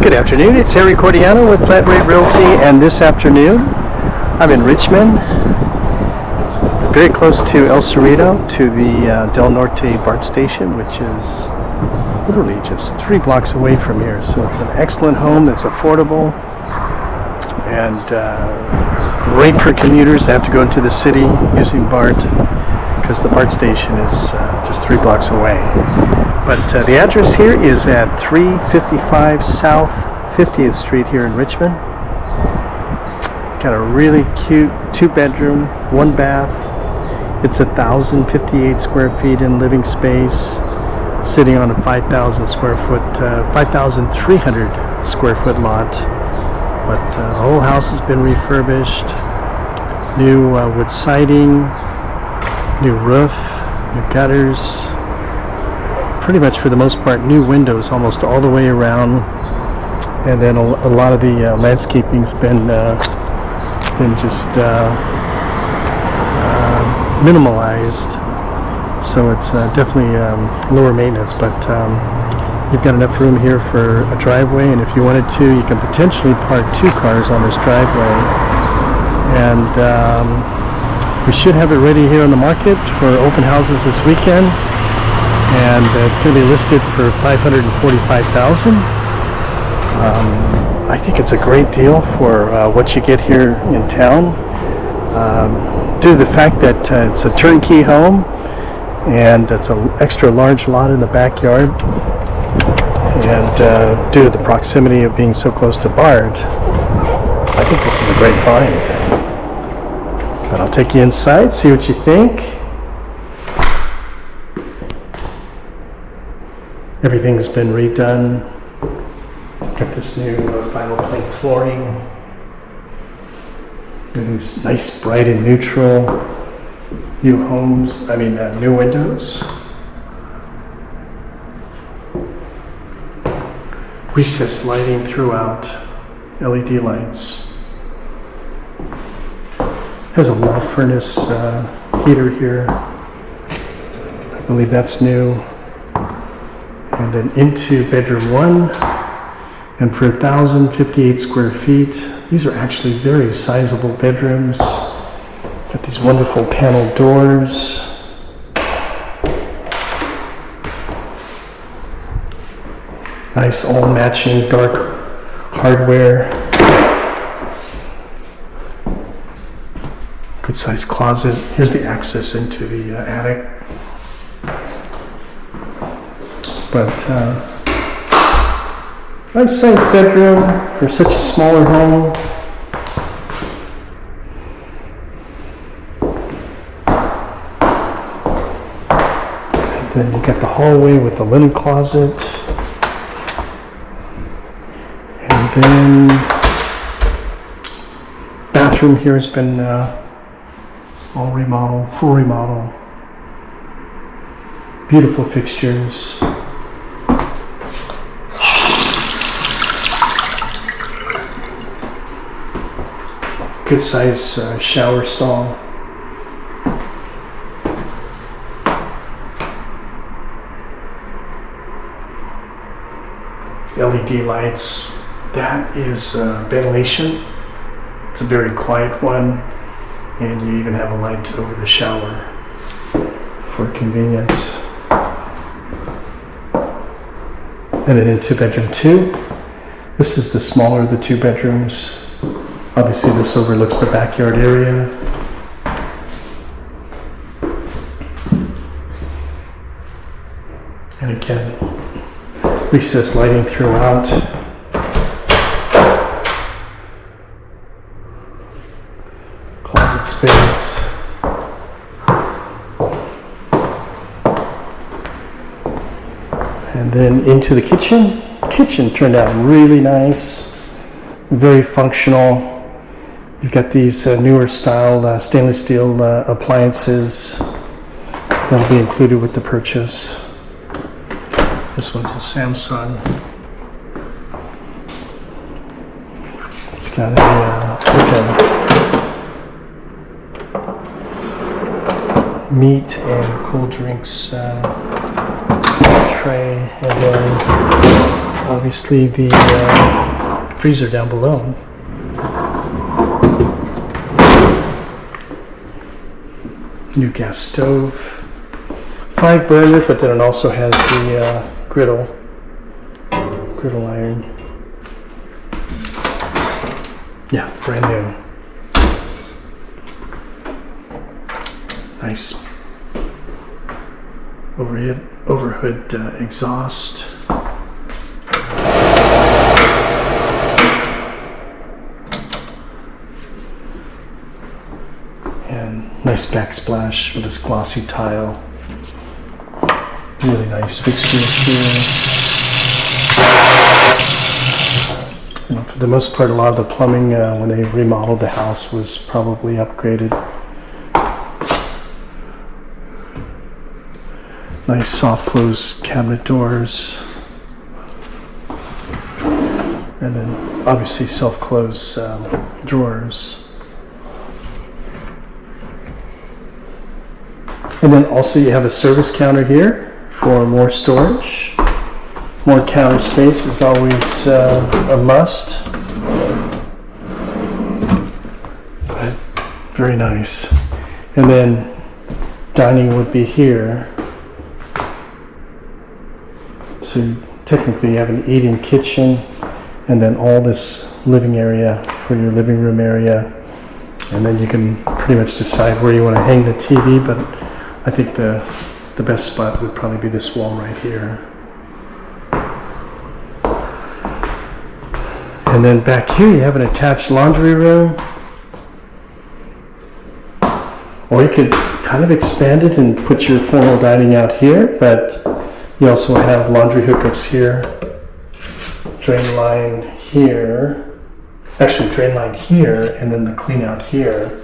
Good afternoon, it's Harry Cordiano with Flat Rate Realty, and this afternoon I'm in Richmond, very close to El Cerrito, to the Del Norte BART Station, which is literally just 3 blocks away from here. So it's an excellent home that's affordable and great for commuters that have to go into the city using BART, because the BART station is just 3 blocks away. But the address here is at 355 South 50th Street here in Richmond. Got a really cute 2-bedroom, 1 bath. It's 1,058 square feet in living space, sitting on a 5,300 square foot lot. But the whole house has been refurbished. New wood siding, new roof, new gutters. Pretty much for the most part new windows almost all the way around, and then a lot of the landscaping's been just minimalized, so it's definitely lower maintenance, but you've got enough room here for a driveway, and if you wanted to, you can potentially park 2 cars on this driveway. And we should have it ready here on the market for open houses this weekend. And it's going to be listed for $545,000. I think it's a great deal for what you get here in town, due to the fact that it's a turnkey home and it's an extra large lot in the backyard, and due to the proximity of being so close to BART, I think this is a great find. But I'll take you inside, see what you think. Everything's been redone. Got this new vinyl plank flooring. Everything's nice, bright, and neutral. New new windows. Recessed lighting throughout. LED lights. Has a wall furnace heater here. I believe that's new. And then into bedroom 1, and for 1,058 square feet, these are actually very sizable bedrooms. Got these wonderful panel doors. Nice all matching dark hardware. Good sized closet. Here's the access into the attic. But nice sized bedroom for such a smaller home. And then you got the hallway with the linen closet. And then bathroom here has been all remodeled, full remodel. Beautiful fixtures. Good size shower stall. LED lights. That is ventilation. It's a very quiet one, and you even have a light over the shower for convenience. And then into bedroom 2. This is the smaller of the 2 bedrooms. Obviously this overlooks the backyard area. And again, recessed lighting throughout. Closet space. And then into the kitchen. Kitchen turned out really nice, very functional. You've got these newer style stainless steel appliances that'll be included with the purchase. This one's a Samsung. It's got a meat and cool drinks tray, and then obviously the freezer down below. New gas stove. 5 burner, but then it also has the griddle iron. Yeah, brand new. Nice overhood exhaust. And nice backsplash with this glossy tile. Really nice fixtures here. You know, for the most part, a lot of the plumbing when they remodeled the house was probably upgraded. Nice soft close cabinet doors. And then obviously self-close drawers. And then also you have a service counter here for more storage. More counter space is always a must. But very nice. And then dining would be here. So technically you have an eating kitchen and then all this living area for your living room area. And then you can pretty much decide where you want to hang the TV, but I think the best spot would probably be this wall right here. And then back here you have an attached laundry room. Or you could kind of expand it and put your formal dining out here, but you also have laundry hookups here. Drain line here. Actually, drain line here, and then the clean out here.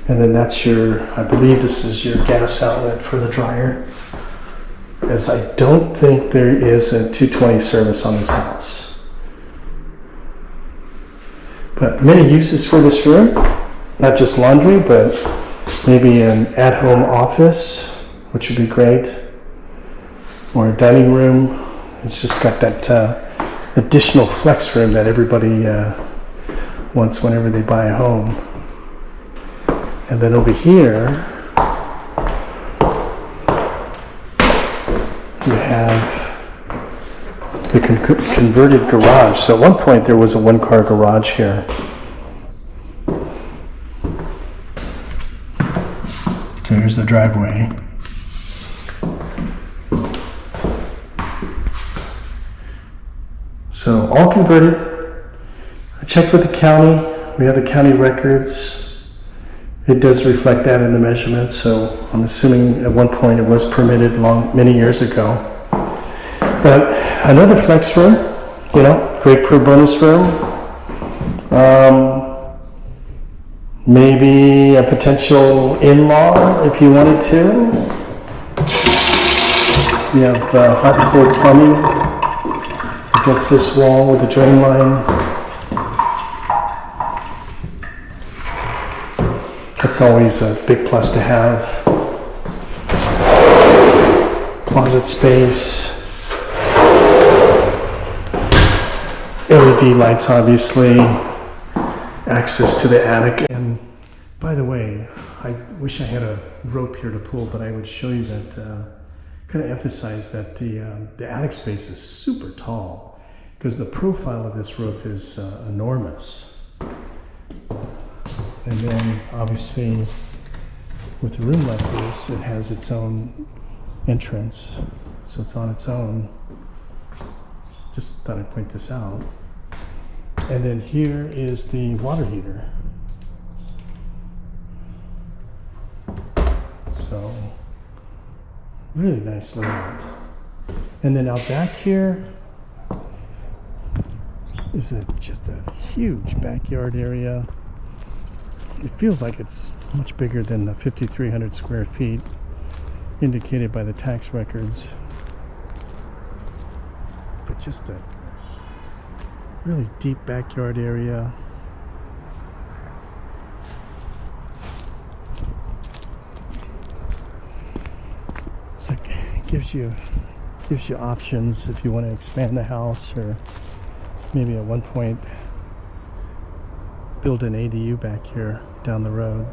And then that's your, I believe this is your gas outlet for the dryer. As I don't think there is a 220 service on this house. But many uses for this room. Not just laundry, but maybe an at-home office, which would be great. Or a dining room. It's just got that additional flex room that everybody wants whenever they buy a home. And then over here, you have the converted garage. So at one point there was a 1-car garage here. So here's the driveway. So all converted. I checked with the county. We have the county records. It does reflect that in the measurements, so I'm assuming at one point it was permitted many years ago. But another flex room, you know, great for a bonus room. Maybe a potential in-law if you wanted to. You have hot and cold plumbing against this wall with the drain line. That's always a big plus to have. Closet space. LED lights, obviously. Access to the attic. And by the way, I wish I had a rope here to pull, but I would show you that, kind of emphasize that the attic space is super tall because the profile of this roof is enormous. And then obviously with a room like this, it has its own entrance. So it's on its own. Just thought I'd point this out. And then here is the water heater. So really nice layout. And then out back here is just a huge backyard area. It feels like it's much bigger than the 5,300 square feet indicated by the tax records. But just a really deep backyard area. It's like gives you options if you want to expand the house, or maybe at one point build an ADU back here down the road.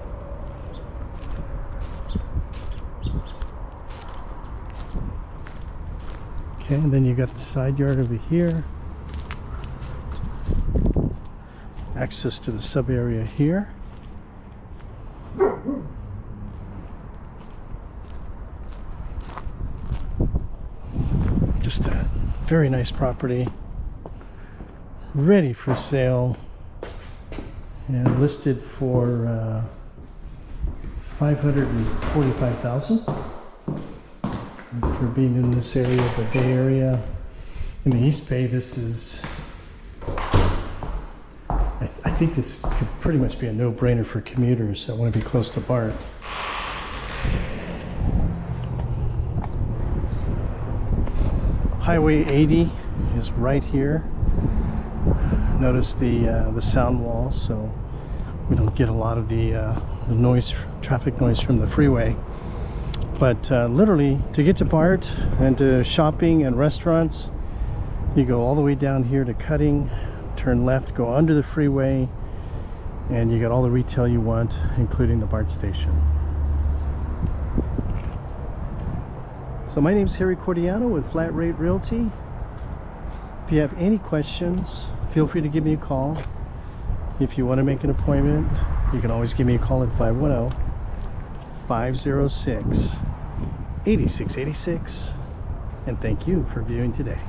Okay, and then you got the side yard over here, access to the sub area here. Just a very nice property, ready for sale, and listed for $545,000 for being in this area of the Bay Area. In the East Bay, this is, I think this could pretty much be a no-brainer for commuters that want to be close to BART. Highway 80 is right here. Notice the sound wall, so we don't get a lot of the noise, traffic noise from the freeway. But literally, to get to BART and to shopping and restaurants, you go all the way down here to Cutting, turn left, go under the freeway, and you got all the retail you want, including the BART station. So my name is Harry Cordiano with Flat Rate Realty. If you have any questions, feel free to give me a call. If you want to make an appointment, you can always give me a call at 510-506-8686. And thank you for viewing today.